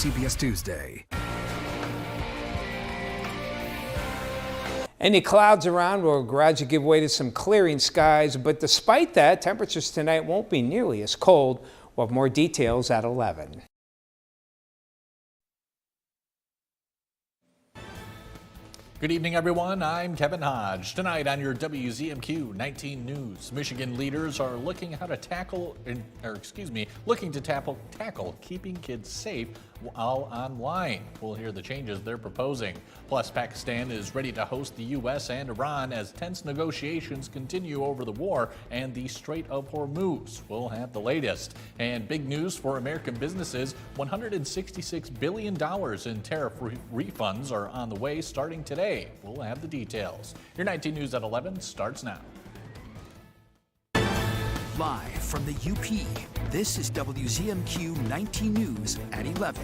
CBS Tuesday. Any clouds around will gradually give way to some clearing skies, but despite that, temperatures tonight won't be nearly as cold. We'll have more details at 11. Good evening, everyone. I'm Kevin Hodge. Tonight on your WZMQ 19 News, Michigan leaders are looking how to tackle keeping kids safe while online. We'll hear the changes they're proposing. Plus, Pakistan is ready to host the U.S. and Iran as tense negotiations continue over the war and the Strait of Hormuz. We'll have the latest. And big news for American businesses, $166 billion in tariff refunds are on the way starting today. We'll have the details. Your 19 News at 11 starts now. Live from the UP, this is WZMQ 19 News at 11.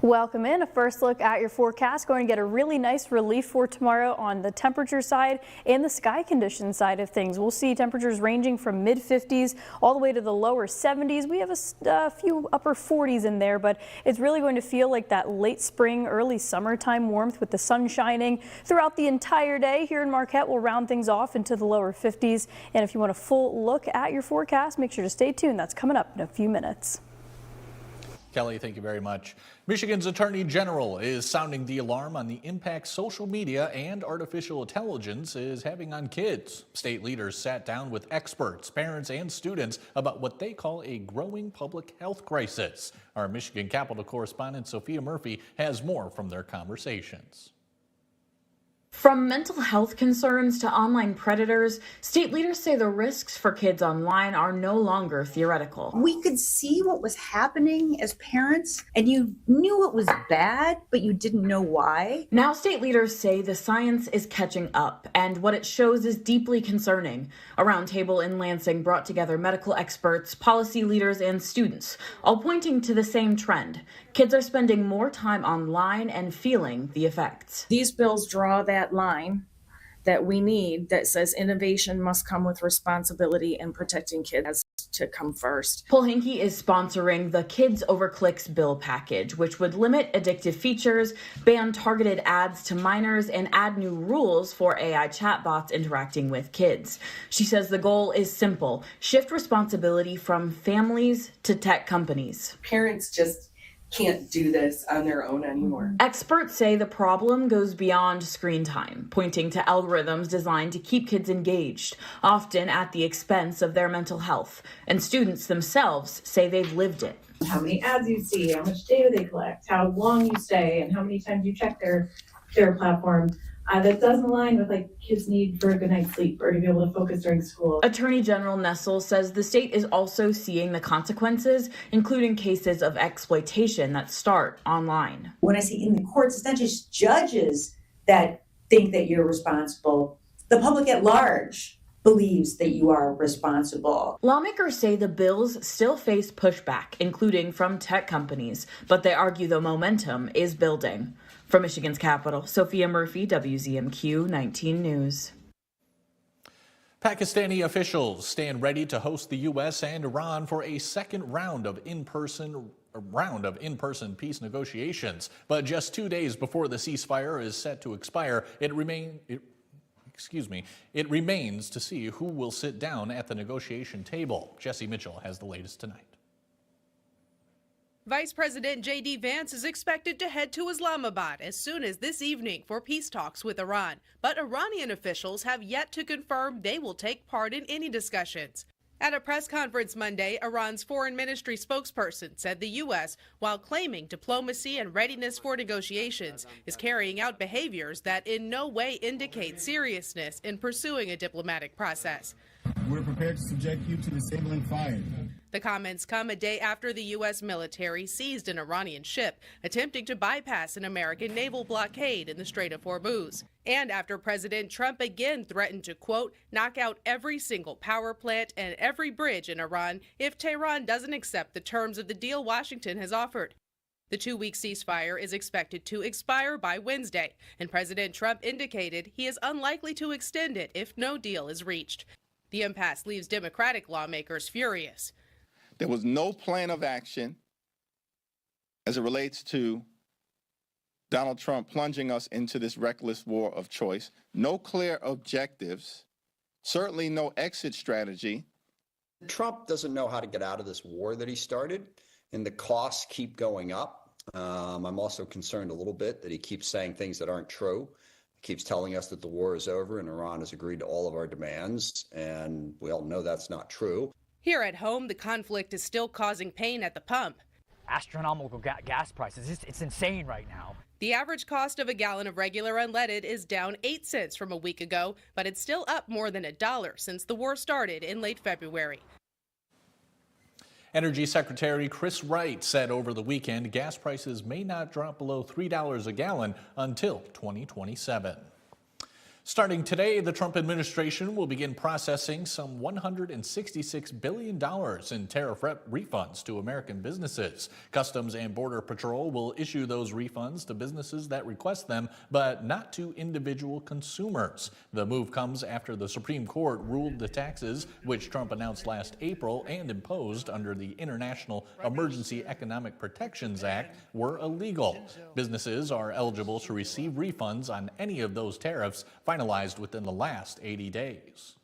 Welcome in. A first look at your forecast. Going to get a really nice relief for tomorrow on the temperature side and the sky condition side of things. We'll see temperatures ranging from mid 50s all the way to the lower 70s. We have a few upper 40s in there, but it's really going to feel like that late spring, early summertime warmth with the sun shining throughout the entire day. Here in Marquette, we'll round things off into the lower 50s. And if you want a full look at your forecast, make sure to stay tuned. That's coming up in a few minutes. Kelly, thank you very much. Michigan's Attorney General is sounding the alarm on the impact social media and artificial intelligence is having on kids. State leaders sat down with experts, parents, and students about what they call a growing public health crisis. Our Michigan Capitol correspondent Sophia Murphy has more from their conversations. From mental health concerns to online predators, state leaders say the risks for kids online are no longer theoretical. We could see what was happening as parents, and you knew it was bad, but you didn't know why. Now state leaders say the science is catching up, and what it shows is deeply concerning. A roundtable in Lansing brought together medical experts, policy leaders, and students, all pointing to the same trend. Kids are spending more time online and feeling the effects. These bills draw that line that we need that says innovation must come with responsibility and protecting kids has to come first. Polhinky is sponsoring the Kids Over Clicks bill package, which would limit addictive features, ban targeted ads to minors, and add new rules for AI chatbots interacting with kids. She says the goal is simple: shift responsibility from families to tech companies. Parents just can't do this on their own anymore. Experts say the problem goes beyond screen time, pointing to algorithms designed to keep kids engaged, often at the expense of their mental health. And students themselves say they've lived it. How many ads you see, how much data they collect, how long you stay, and how many times you check their platform. That doesn't align with kids' need for a good night's sleep or to be able to focus during school. Attorney General Nessel says the state is also seeing the consequences, including cases of exploitation that start online. When I say in the courts, it's not just judges that think that you're responsible. The public at large believes that you are responsible. Lawmakers say the bills still face pushback, including from tech companies, but they argue the momentum is building. From Michigan's capital, Sophia Murphy, WZMQ 19 News. Pakistani officials stand ready to host the U.S. and Iran for a second round of in-person peace negotiations. But just 2 days before the ceasefire is set to expire, it remains to see who will sit down at the negotiation table. Jesse Mitchell has the latest tonight. Vice President J.D. Vance is expected to head to Islamabad as soon as this evening for peace talks with Iran. But Iranian officials have yet to confirm they will take part in any discussions. At a press conference Monday, Iran's foreign ministry spokesperson said the U.S., while claiming diplomacy and readiness for negotiations, is carrying out behaviors that in no way indicate seriousness in pursuing a diplomatic process. We're prepared to subject you to disabling fire. The comments come a day after the U.S. military seized an Iranian ship attempting to bypass an American naval blockade in the Strait of Hormuz. And after President Trump again threatened to, quote, knock out every single power plant and every bridge in Iran if Tehran doesn't accept the terms of the deal Washington has offered. The 2-week ceasefire is expected to expire by Wednesday, and President Trump indicated he is unlikely to extend it if no deal is reached. The impasse leaves Democratic lawmakers furious. There was no plan of action as it relates to Donald Trump plunging us into this reckless war of choice. No clear objectives, certainly no exit strategy. Trump doesn't know how to get out of this war that he started, and the costs keep going up. I'm also concerned a little bit that he keeps saying things that aren't true. He keeps telling us that the war is over and Iran has agreed to all of our demands, and we all know that's not true. Here at home, the conflict is still causing pain at the pump. Astronomical gas prices. It's insane right now. The average cost of a gallon of regular unleaded is down 8 cents from a week ago, but it's still up more than $1 since the war started in late February. Energy Secretary Chris Wright said over the weekend gas prices may not drop below $3 a gallon until 2027. Starting today, the Trump administration will begin processing some $166 billion in tariff refunds to American businesses. Customs and Border Patrol will issue those refunds to businesses that request them, but not to individual consumers. The move comes after the Supreme Court ruled the taxes, which Trump announced last April and imposed under the International Emergency Economic Protections Act, were illegal. Businesses are eligible to receive refunds on any of those tariffs finalized within the last 80 days.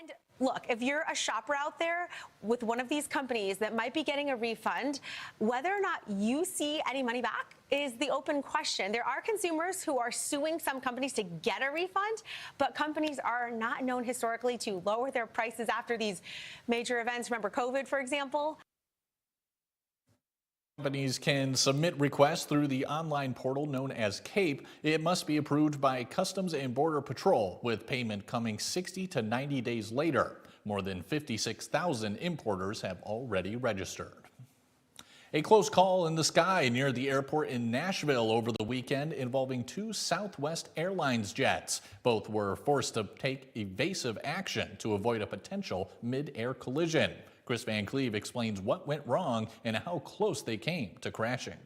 And look, if you're a shopper out there with one of these companies that might be getting a refund, whether or not you see any money back is the open question. There are consumers who are suing some companies to get a refund, but companies are not known historically to lower their prices after these major events. Remember COVID, for example? Companies can submit requests through the online portal known as CAPE. It must be approved by Customs and Border Patrol, with payment coming 60 to 90 days later. More than 56,000 importers have already registered. A close call in the sky near the airport in Nashville over the weekend involving 2 Southwest Airlines jets. Both were forced to take evasive action to avoid a potential mid-air collision. Chris Van Cleve explains what went wrong and how close they came to crashing.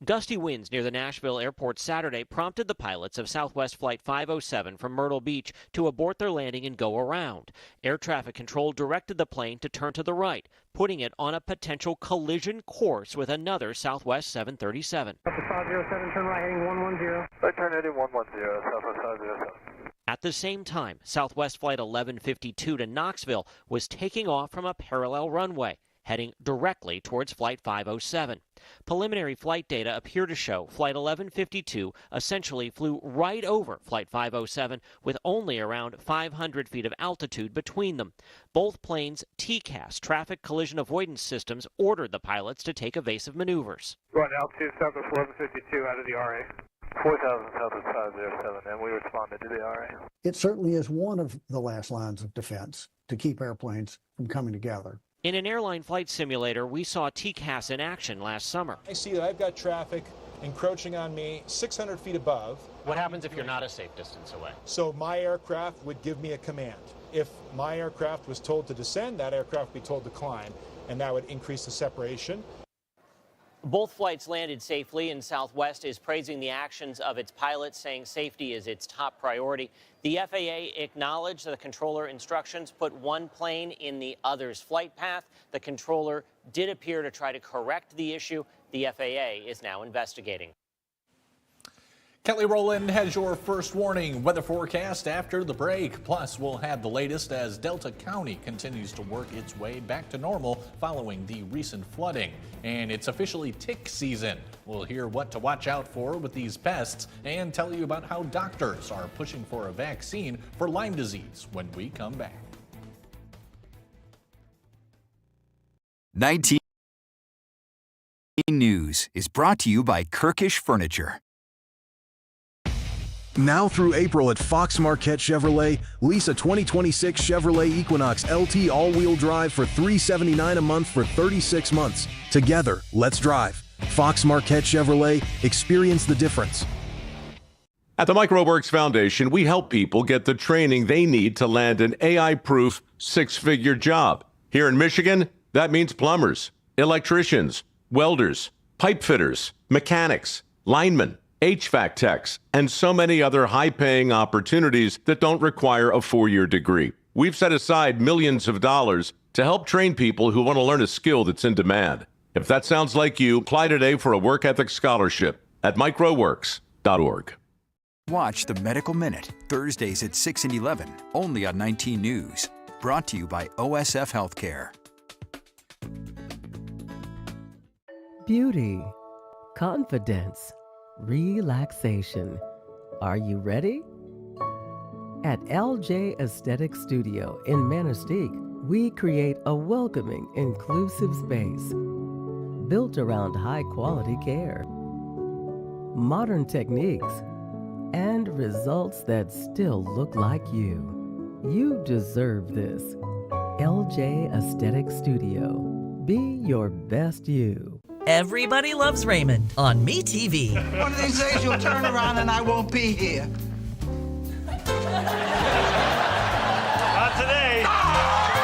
Gusty winds near the Nashville airport Saturday prompted the pilots of Southwest Flight 507 from Myrtle Beach to abort their landing and go around. Air traffic control directed the plane to turn to the right, putting it on a potential collision course with another Southwest 737. Upper 507, turn right heading 110. Right turn heading 110, Southwest 507. At the same time, Southwest Flight 1152 to Knoxville was taking off from a parallel runway, heading directly towards Flight 507. Preliminary flight data appear to show Flight 1152 essentially flew right over Flight 507 with only around 500 feet of altitude between them. Both planes' TCAS, traffic collision avoidance systems, ordered the pilots to take evasive maneuvers. Right, altitude Southwest 1152 out of the RA. 4,000 Southwest 507, and we responded to the RA. It certainly is one of the last lines of defense to keep airplanes from coming together. In an airline flight simulator, we saw TCAS in action last summer. I see that I've got traffic encroaching on me 600 feet above. What happens if you're not a safe distance away? So my aircraft would give me a command. If my aircraft was told to descend, that aircraft would be told to climb, and that would increase the separation. Both flights landed safely, and Southwest is praising the actions of its pilots, saying safety is its top priority. The FAA acknowledged the controller instructions put one plane in the other's flight path. The controller did appear to try to correct the issue. The FAA is now investigating. Kelly Rowland has your first warning weather forecast after the break. Plus, we'll have the latest as Delta County continues to work its way back to normal following the recent flooding. And it's officially tick season. We'll hear what to watch out for with these pests and tell you about how doctors are pushing for a vaccine for Lyme disease when we come back. 19 News is brought to you by Kirkish Furniture. Now through April at Fox Marquette Chevrolet, lease a 2026 Chevrolet Equinox LT all-wheel drive for $379 a month for 36 months. Together, let's drive. Fox Marquette Chevrolet, experience the difference. At the Microworks Foundation, we help people get the training they need to land an AI-proof six-figure job. Here in Michigan, that means plumbers, electricians, welders, pipe fitters, mechanics, linemen, HVAC techs, and so many other high-paying opportunities that don't require a 4-year degree. We've set aside millions of dollars to help train people who want to learn a skill that's in demand. If that sounds like you, apply today for a work ethic scholarship at microworks.org. Watch the Medical Minute, Thursdays at 6 and 11, only on 19 News. Brought to you by OSF Healthcare. Beauty, confidence, relaxation. Are you ready? At LJ Aesthetic Studio in Manistee, we create a welcoming, inclusive space built around high-quality care, modern techniques, and results that still look like you. You deserve this. LJ Aesthetic Studio. Be your best you. Everybody loves Raymond on MeTV. One of these days you'll turn around and I won't be here. Not today.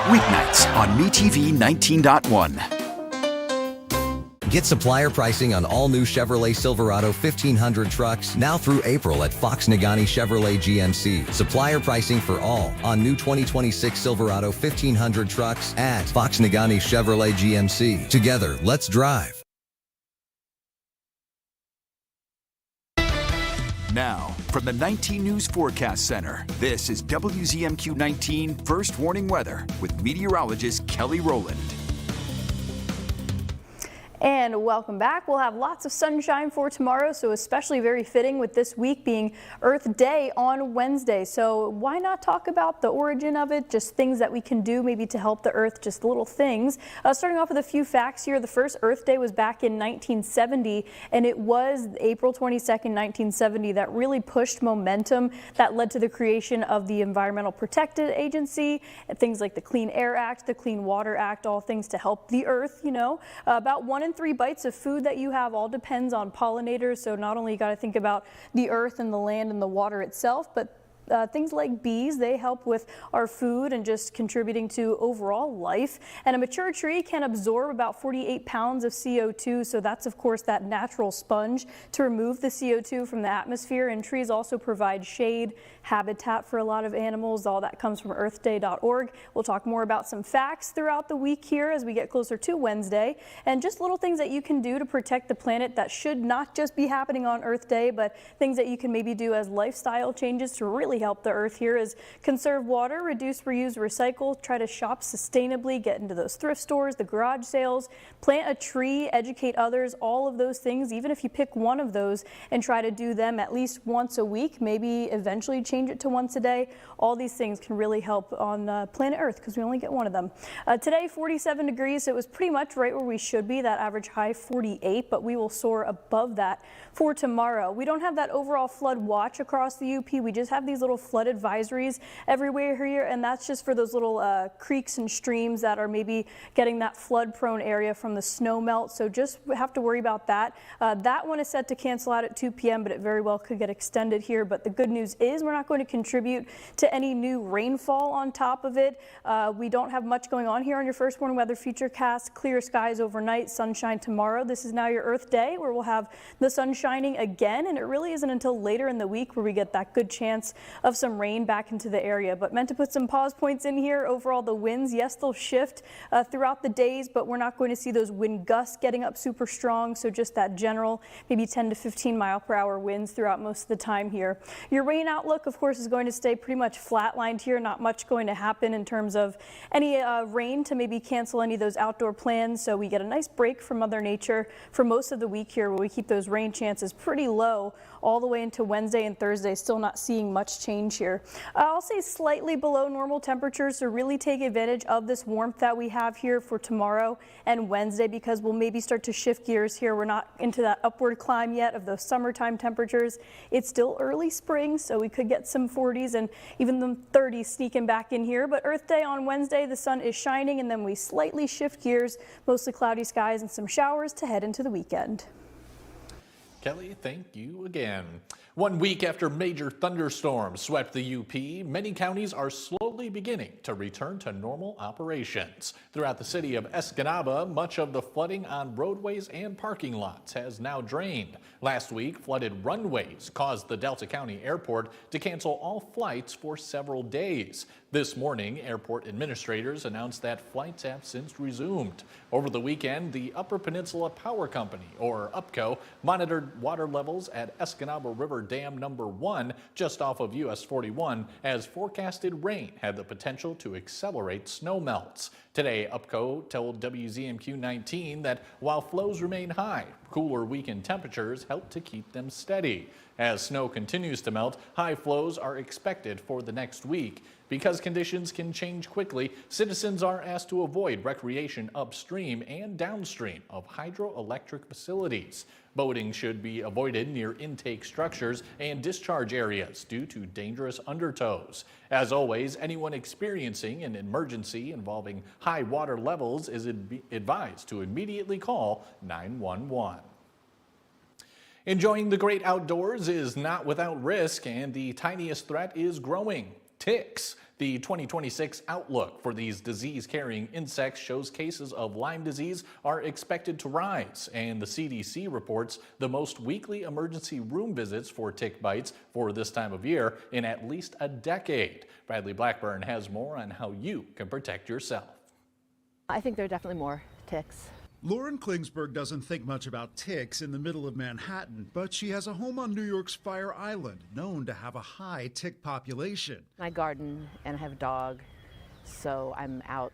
Weeknights on MeTV 19.1. Get supplier pricing on all new Chevrolet Silverado 1500 trucks now through April at Fox Nagani Chevrolet GMC. Supplier pricing for all on new 2026 Silverado 1500 trucks at Fox Nagani Chevrolet GMC. Together, let's drive. Now, from the 19 News Forecast Center, this is WZMQ 19 First Warning Weather with meteorologist Kelly Rowland. And welcome back. We'll have lots of sunshine for tomorrow, so especially very fitting with this week being Earth Day on Wednesday. So why not talk about the origin of it, just things that we can do maybe to help the Earth, just little things. Starting off with a few facts here. The first Earth Day was back in 1970, and it was April 22nd, 1970 that really pushed momentum that led to the creation of the Environmental Protection Agency, and things like the Clean Air Act, the Clean Water Act, all things to help the Earth, you know. About 1 in 3 bites of food that you have all depends on pollinators. So not only you got to think about the earth and the land and the water itself, but things like bees, they help with our food and just contributing to overall life. And a mature tree can absorb about 48 pounds of CO2. So that's, of course, that natural sponge to remove the CO2 from the atmosphere. And trees also provide shade, habitat for a lot of animals. All that comes from earthday.org. We'll talk more about some facts throughout the week here as we get closer to Wednesday, and just little things that you can do to protect the planet that should not just be happening on Earth Day, but things that you can maybe do as lifestyle changes to really help the Earth here is conserve water, reduce, reuse, recycle, try to shop sustainably, get into those thrift stores, the garage sales, plant a tree, educate others, all of those things. Even if you pick one of those and try to do them at least once a week, maybe eventually change it to once a day, all these things can really help on planet Earth because we only get one of them. Today, 47 degrees, so it was pretty much right where we should be, that average high 48, but we will soar above that for tomorrow. We don't have that overall flood watch across the UP. We just have these little flood advisories everywhere here, and that's just for those little creeks and streams that are maybe getting that flood prone area from the snow melt. So just have to worry about that. That one is set to cancel out at 2 p.m., but it very well could get extended here. But the good news is we're not going to contribute to any new rainfall on top of it. We don't have much going on here on your First Warning Weather Futurecast. Clear skies overnight, sunshine tomorrow. This is now your Earth Day where we'll have the sun shining again, and it really isn't until later in the week where we get that good chance of some rain back into the area. But meant to put some pause points in here. Overall, the winds, yes, they'll shift throughout the days, but we're not going to see those wind gusts getting up super strong. So just that general, maybe 10 to 15 mile per hour winds throughout most of the time here. Your rain outlook, of course, is going to stay pretty much flatlined here. Not much going to happen in terms of any rain to maybe cancel any of those outdoor plans. So we get a nice break from Mother Nature for most of the week here, where we keep those rain chances pretty low all the way into Wednesday and Thursday. Still not seeing much change here. I'll say slightly below normal temperatures, so really take advantage of this warmth that we have here for tomorrow and Wednesday, because we'll maybe start to shift gears here. We're not into that upward climb yet of those summertime temperatures. It's still early spring, so we could get some 40s and even the 30s sneaking back in here. But Earth Day on Wednesday, the sun is shining, and then we slightly shift gears, mostly cloudy skies and some showers to head into the weekend. Kelly, thank you again. 1 week after major thunderstorms swept the UP, many counties are slowly beginning to return to normal operations. Throughout the city of Escanaba, much of the flooding on roadways and parking lots has now drained. Last week, flooded runways caused the Delta County Airport to cancel all flights for several days. This morning, airport administrators announced that flights have since resumed. Over the weekend, the Upper Peninsula Power Company, or UPCO, monitored water levels at Escanaba River Dam number 1 just off of US 41 as forecasted rain had the potential to accelerate snow melts. Today, UPCO told WZMQ 19 that while flows remain high, cooler weekend temperatures help to keep them steady. As snow continues to melt, high flows are expected for the next week. Because conditions can change quickly, citizens are asked to avoid recreation upstream and downstream of hydroelectric facilities. Boating should be avoided near intake structures and discharge areas due to dangerous undertows. As always, anyone experiencing an emergency involving high water levels is advised to immediately call 911. Enjoying the great outdoors is not without risk, and the tiniest threat is growing: ticks. The 2026 outlook for these disease-carrying insects shows cases of Lyme disease are expected to rise, and the CDC reports the most weekly emergency room visits for tick bites for this time of year in at least a decade. Bradley Blackburn has more on how you can protect yourself. I think there are definitely more ticks. Lauren Klingsberg doesn't think much about ticks in the middle of Manhattan, but she has a home on New York's Fire Island, known to have a high tick population. I garden and I have a dog, so I'm out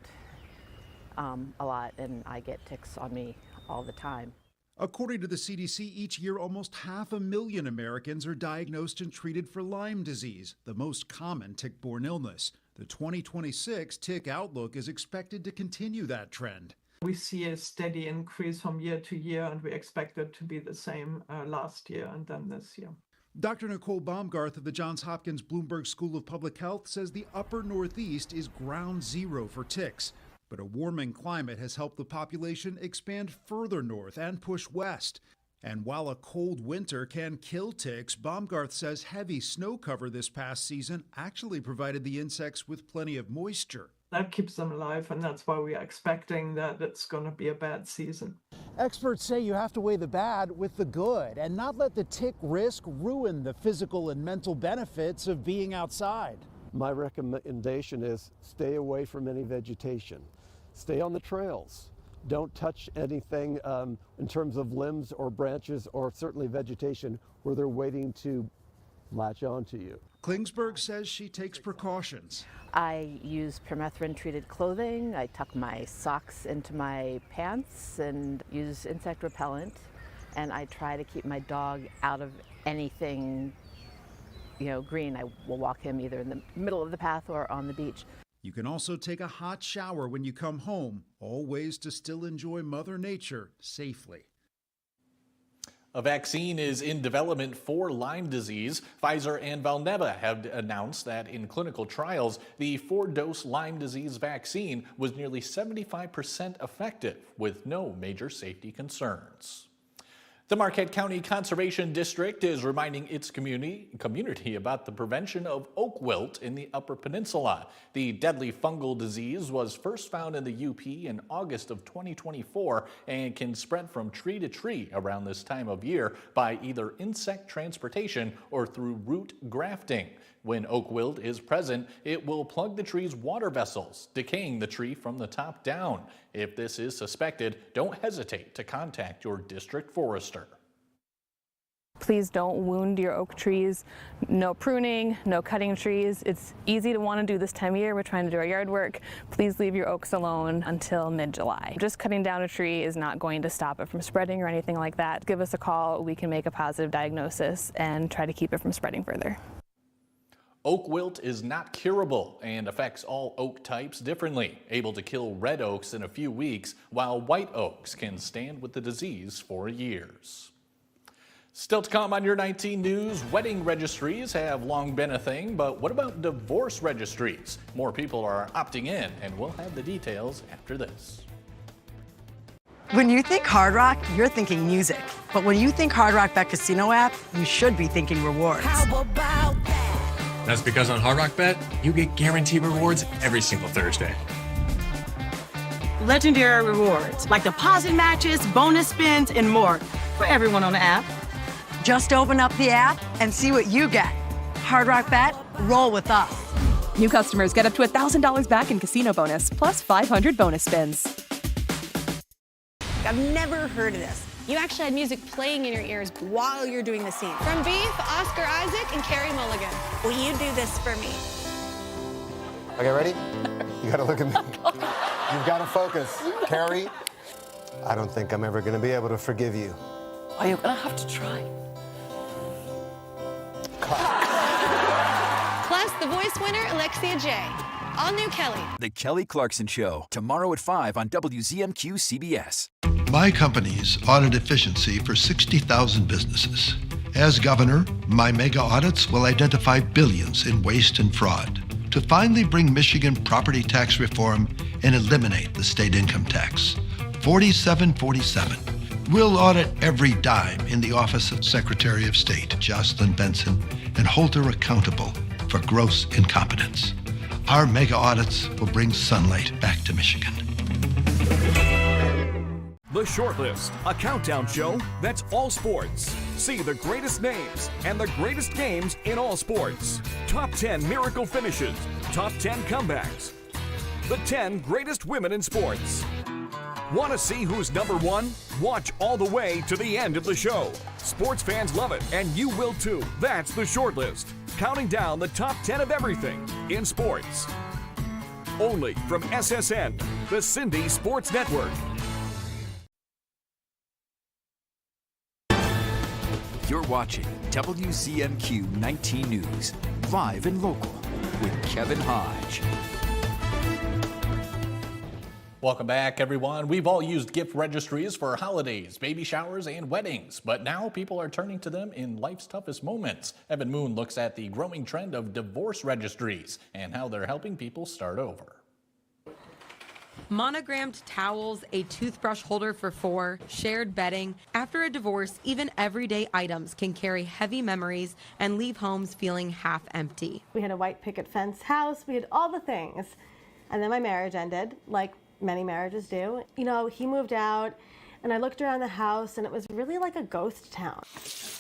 a lot and I get ticks on me all the time. According to the CDC, each year almost 500,000 Americans are diagnosed and treated for Lyme disease, the most common tick-borne illness. The 2026 tick outlook is expected to continue that trend. We see a steady increase from year to year, and we expect it to be the same last year and then this year. Dr. Nicole Baumgarth of the Johns Hopkins Bloomberg School of Public Health says the upper Northeast is ground zero for ticks. But a warming climate has helped the population expand further north and push west. And while a cold winter can kill ticks, Baumgarth says heavy snow cover this past season actually provided the insects with plenty of moisture. That keeps them alive, and that's why we are expecting that it's going to be a bad season. Experts say you have to weigh the bad with the good and not let the tick risk ruin the physical and mental benefits of being outside. My recommendation is stay away from any vegetation. Stay on the trails. Don't touch anything in terms of limbs or branches or certainly vegetation where they're waiting to latch onto you. Klingsberg says she takes precautions. I use permethrin-treated clothing. I tuck my socks into my pants and use insect repellent. And I try to keep my dog out of anything, green. I will walk him either in the middle of the path or on the beach. You can also take a hot shower when you come home, all ways to still enjoy Mother Nature safely. A vaccine is in development for Lyme disease. Pfizer and Valneva have announced that in clinical trials, the 4-dose Lyme disease vaccine was nearly 75% effective with no major safety concerns. The Marquette County Conservation District is reminding its community about the prevention of oak wilt in the Upper Peninsula. The deadly fungal disease was first found in the UP in August of 2024 and can spread from tree to tree around this time of year by either insect transportation or through root grafting. When oak wilt is present, it will plug the tree's water vessels, decaying the tree from the top down. If this is suspected, don't hesitate to contact your district forester. Please don't wound your oak trees. No pruning, no cutting trees. It's easy to want to do this time of year. We're trying to do our yard work. Please leave your oaks alone until mid-July. Just cutting down a tree is not going to stop it from spreading or anything like that. Give us a call. We can make a positive diagnosis and try to keep it from spreading further. Oak wilt is not curable and affects all oak types differently, able to kill red oaks in a few weeks, while white oaks can stand with the disease for years. Still to come on your 19 News, wedding registries have long been a thing, but what about divorce registries? More people are opting in, and we'll have the details after this. When you think Hard Rock, you're thinking music. But when you think Hard Rock Bet Casino app, you should be thinking rewards. That's because on Hard Rock Bet, you get guaranteed rewards every single Thursday. Legendary rewards, like deposit matches, bonus spins, and more for everyone on the app. Just open up the app and see what you get. Hard Rock Bet, roll with us. New customers get up to $1,000 back in casino bonus, plus 500 bonus spins. I've never heard of this. You actually had music playing in your ears while you're doing the scene. From Beef, Oscar Isaac, and Carrie Mulligan. Will you do this for me? Okay, ready? You gotta look at me. You've gotta focus. Carrie, I don't think I'm ever gonna be able to forgive you. Oh, you're gonna have to try. Plus, the voice winner, Alexia J. All new Kelly. The Kelly Clarkson Show, tomorrow at 5 on WZMQ CBS. My company's audit efficiency for 60,000 businesses. As governor, my mega audits will identify billions in waste and fraud to finally bring Michigan property tax reform and eliminate the state income tax. 4747. We'll audit every dime in the Office of Secretary of State, Jocelyn Benson, and hold her accountable for gross incompetence. Our mega audits will bring sunlight back to Michigan. The Shortlist, a countdown show that's all sports. See the greatest names and the greatest games in all sports. Top 10 miracle finishes, top 10 comebacks, the 10 greatest women in sports. Want to see who's number one? Watch all the way to the end of the show. Sports fans love it, and you will too. That's The Shortlist, counting down the top 10 of everything in sports. Only from SSN, the Cindy Sports Network. You're watching WZMQ 19 News, live and local, with Kevin Hodge. Welcome back, everyone. We've all used gift registries for holidays, baby showers, and weddings, but now people are turning to them in life's toughest moments. Evan Moon looks at the growing trend of divorce registries and how they're helping people start over. Monogrammed towels, a toothbrush holder for 4, shared bedding. After a divorce, even everyday items can carry heavy memories and leave homes feeling half empty. We had a white picket fence house, we had all the things. And then my marriage ended, like many marriages do. You know, he moved out, and I looked around the house, and it was really like a ghost town.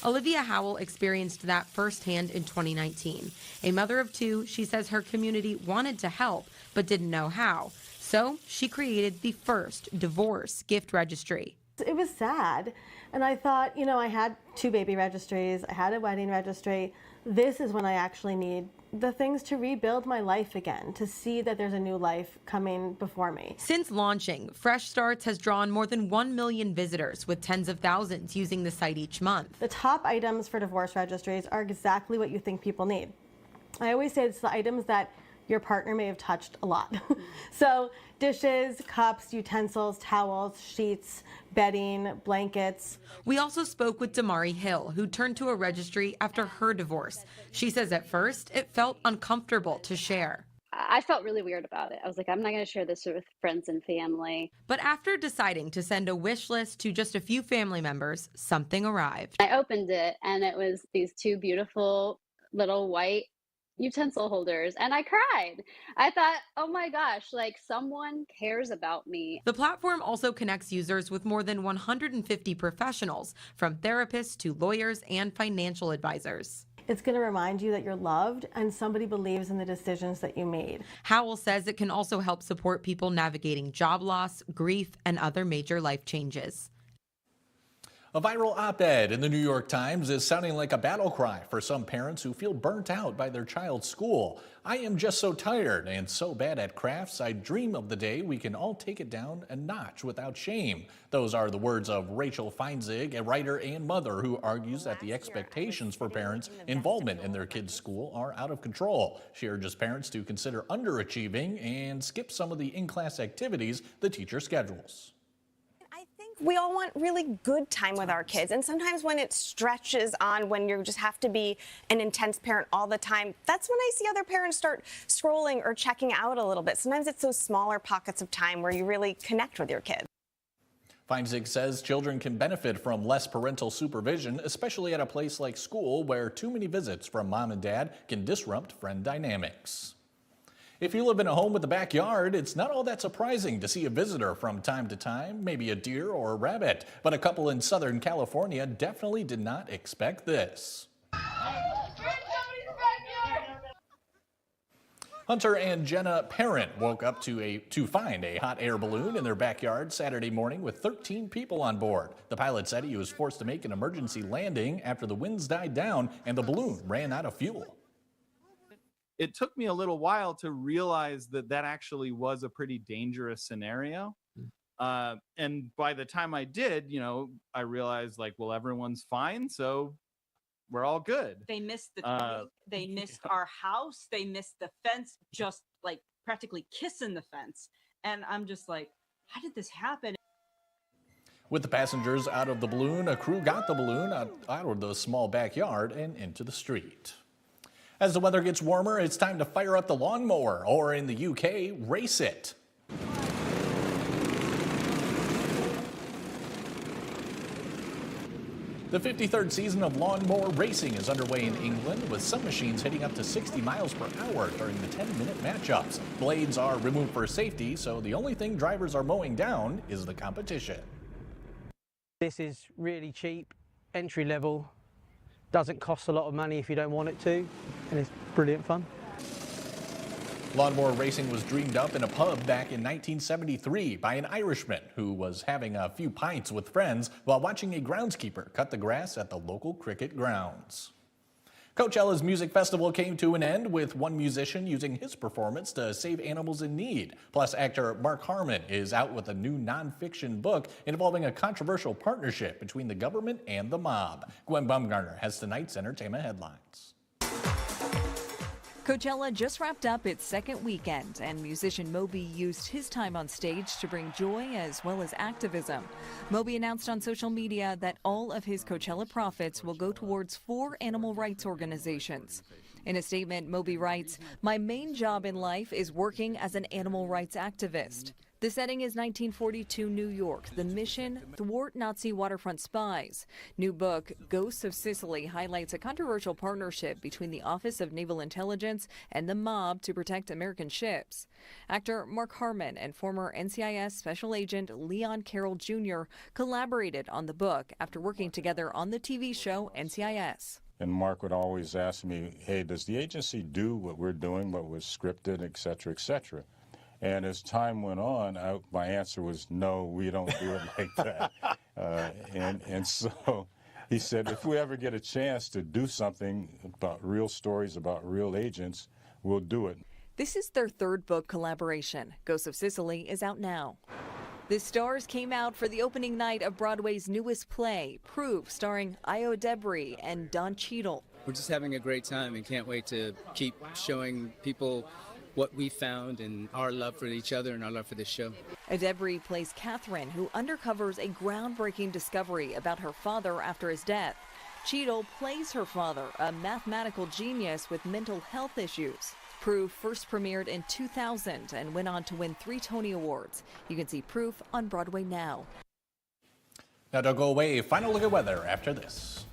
Olivia Howell experienced that firsthand in 2019. A mother of 2, she says her community wanted to help, but didn't know how. So she created the first divorce gift registry. It was sad, and I thought, you know, I had 2 baby registries, I had a wedding registry. This is when I actually need the things to rebuild my life again, to see that there's a new life coming before me. Since launching, Fresh Starts has drawn more than 1 million visitors, with tens of thousands using the site each month. The top items for divorce registries are exactly what you think people need. I always say it's the items that your partner may have touched a lot. So dishes, cups, utensils, towels, sheets, bedding, blankets. We also spoke with Damari Hill, who turned to a registry after her divorce. She says at first it felt uncomfortable to share. I felt really weird about it. I was like, I'm not going to share this with friends and family. But after deciding to send a wish list to just a few family members, something arrived. I opened it and it was these 2 beautiful little white utensil holders, and I cried. I thought, oh my gosh, like someone cares about me. The platform also connects users with more than 150 professionals, from therapists to lawyers and financial advisors. It's going to remind you that you're loved and somebody believes in the decisions that you made. Howell says it can also help support people navigating job loss, grief, and other major life changes. A viral op-ed in the New York Times is sounding like a battle cry for some parents who feel burnt out by their child's school. I am just so tired and so bad at crafts, I dream of the day we can all take it down a notch without shame. Those are the words of Rachel Feinzig, a writer and mother who argues that the expectations for parents' involvement in their kids' school are out of control. She urges parents to consider underachieving and skip some of the in-class activities the teacher schedules. We all want really good time with our kids, and sometimes when it stretches on, when you just have to be an intense parent all the time, that's when I see other parents start scrolling or checking out a little bit. Sometimes it's those smaller pockets of time where you really connect with your kids. Feinzig says children can benefit from less parental supervision, especially at a place like school where too many visits from mom and dad can disrupt friend dynamics. If you live in a home with a backyard, it's not all that surprising to see a visitor from time to time, maybe a deer or a rabbit. But a couple in Southern California definitely did not expect this. Hunter and Jenna Parent woke up to find a hot air balloon in their backyard Saturday morning with 13 people on board. The pilot said he was forced to make an emergency landing after the winds died down and the balloon ran out of fuel. It took me a little while to realize that that actually was a pretty dangerous scenario. And by the time I did, I realized like, well, everyone's fine. So we're all good. They missed the tree. They missed our house. They missed the fence, just like practically kissing the fence. And I'm just like, how did this happen? With the passengers out of the balloon, a crew got the balloon out of the small backyard and into the street. As the weather gets warmer, it's time to fire up the lawnmower, or in the UK, race it. The 53rd season of lawnmower racing is underway in England, with some machines hitting up to 60 miles per hour during the 10-minute matchups. Blades are removed for safety, so the only thing drivers are mowing down is the competition. This is really cheap, entry level, doesn't cost a lot of money if you don't want it to, and it's brilliant fun. Lawnmower racing was dreamed up in a pub back in 1973 by an Irishman who was having a few pints with friends while watching a groundskeeper cut the grass at the local cricket grounds. Coachella's music festival came to an end with one musician using his performance to save animals in need. Plus, actor Mark Harmon is out with a new nonfiction book involving a controversial partnership between the government and the mob. Gwen Baumgartner has tonight's entertainment headlines. Coachella just wrapped up its second weekend, and musician Moby used his time on stage to bring joy as well as activism. Moby announced on social media that all of his Coachella profits will go towards 4 animal rights organizations. In a statement, Moby writes, "My main job in life is working as an animal rights activist." The setting is 1942 New York. The mission, thwart Nazi waterfront spies. New book, Ghosts of Sicily, highlights a controversial partnership between the Office of Naval Intelligence and the mob to protect American ships. Actor Mark Harmon and former NCIS Special Agent Leon Carroll Jr. collaborated on the book after working together on the TV show NCIS. And Mark would always ask me, hey, does the agency do what we're doing, what was scripted, et cetera, et cetera? And as time went on, my answer was, no, we don't do it like that. And so he said, if we ever get a chance to do something about real stories, about real agents, we'll do it. This is their third book collaboration. Ghosts of Sicily is out now. The stars came out for the opening night of Broadway's newest play, Proof, starring Io Debris and Don Cheadle. We're just having a great time and can't wait to keep showing people what we found and our love for each other and our love for this show. Debris plays Catherine, who undercovers a groundbreaking discovery about her father after his death. Cheadle plays her father, a mathematical genius with mental health issues. Proof first premiered in 2000 and went on to win 3 Tony Awards. You can see Proof on Broadway now. Now don't go away. Final look at weather after this.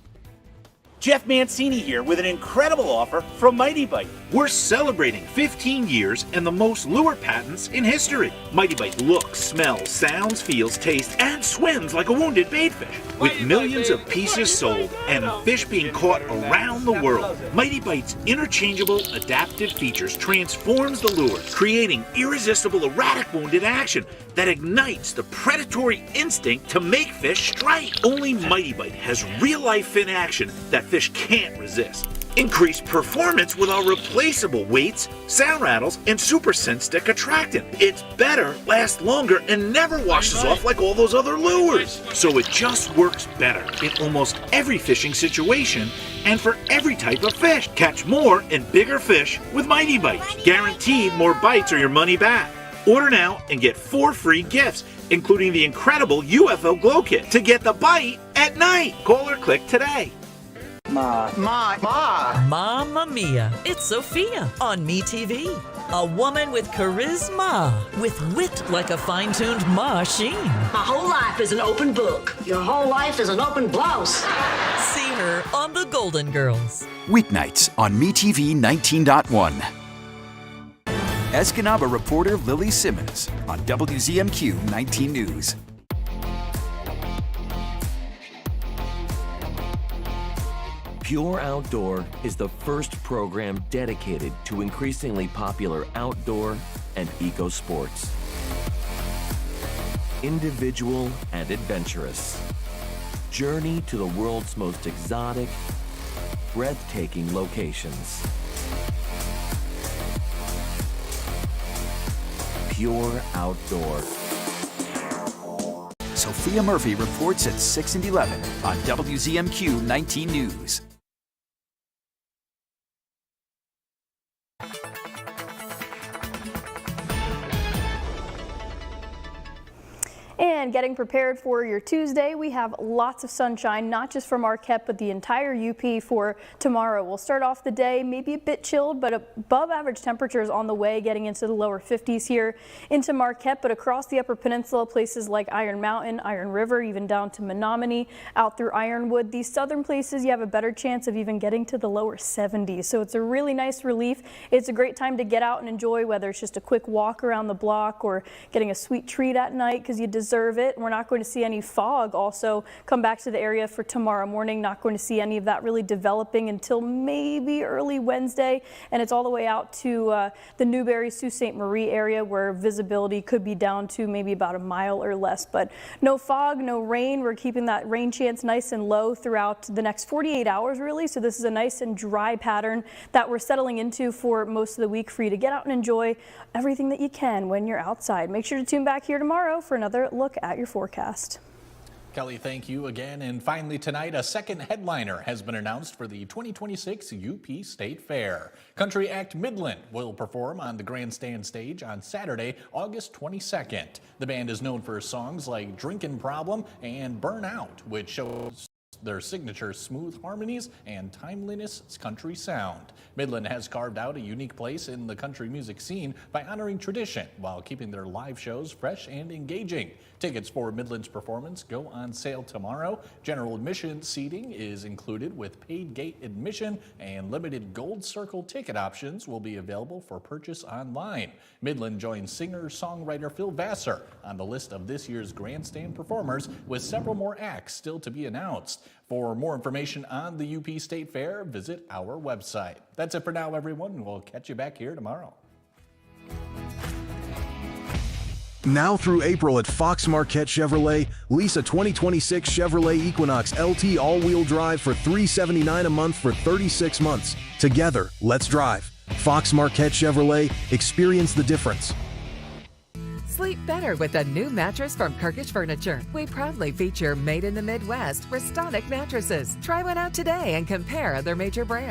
Jeff Mancini here with an incredible offer from Mighty Bite. We're celebrating 15 years and the most lure patents in history. Mighty Bite looks, smells, sounds, feels, tastes, and swims like a wounded baitfish. With millions of pieces sold and fish being caught around the world, Mighty Bite's interchangeable adaptive features transforms the lure, creating irresistible erratic wounded action that ignites the predatory instinct to make fish strike. Only Mighty Bite has real-life fin action that fish can't resist. Increase performance with our replaceable weights, sound rattles, and Super Scent Stick attractant. It's better, lasts longer, and never washes off like all those other lures. So it just works better in almost every fishing situation and for every type of fish. Catch more and bigger fish with Mighty Bites. Guaranteed more bites or your money back. Order now and get 4 free gifts, including the incredible UFO Glow Kit to get the bite at night. Call or click today. Mamma Mia. It's Sophia on MeTV. A woman with charisma, with wit like a fine-tuned machine. My whole life is an open book. Your whole life is an open blouse. See her on The Golden Girls. Weeknights on MeTV 19.1. Escanaba reporter Lily Simmons on WZMQ 19 News. Pure Outdoor is the first program dedicated to increasingly popular outdoor and eco sports. Individual and adventurous. Journey to the world's most exotic, breathtaking locations. Pure Outdoor. Sophia Murphy reports at 6 and 11 on WZMQ 19 News. And getting prepared for your Tuesday, we have lots of sunshine, not just for Marquette, but the entire UP for tomorrow. We'll start off the day maybe a bit chilled, but above average temperatures on the way, getting into the lower 50s here into Marquette, but across the Upper Peninsula, places like Iron Mountain, Iron River, even down to Menominee, out through Ironwood. These southern places, you have a better chance of even getting to the lower 70s. So it's a really nice relief. It's a great time to get out and enjoy, whether it's just a quick walk around the block or getting a sweet treat at night because you deserve it. We're not going to see any fog also come back to the area for tomorrow morning. Not going to see any of that really developing until maybe early Wednesday. And it's all the way out to the Newberry, Sault Ste. Marie area where visibility could be down to maybe about a mile or less. But no fog, no rain. We're keeping that rain chance nice and low throughout the next 48 hours really. So this is a nice and dry pattern that we're settling into for most of the week for you to get out and enjoy everything that you can when you're outside. Make sure to tune back here tomorrow for another look at your forecast. Kelly, thank you again. And finally tonight, a second headliner has been announced for the 2026 UP State Fair. Country act Midland will perform on the grandstand stage on Saturday, August 22nd. The band is known for songs like Drinkin' Problem and Burnout, which shows their signature smooth harmonies and timeliness country sound. Midland has carved out a unique place in the country music scene by honoring tradition while keeping their live shows fresh and engaging. Tickets for Midland's performance go on sale tomorrow. General admission seating is included with paid gate admission, and limited Gold Circle ticket options will be available for purchase online. Midland joins singer-songwriter Phil Vassar on the list of this year's grandstand performers, with several more acts still to be announced. For more information on the UP State Fair, visit our website. That's it for now, everyone. We'll catch you back here tomorrow. Now through April at Fox Marquette Chevrolet, lease a 2026 Chevrolet Equinox LT all-wheel drive for $379 a month for 36 months. Together, let's drive. Fox Marquette Chevrolet, experience the difference. Sleep better with a new mattress from Kirkish Furniture. We proudly feature Made in the Midwest Restonic mattresses. Try one out today and compare other major brands.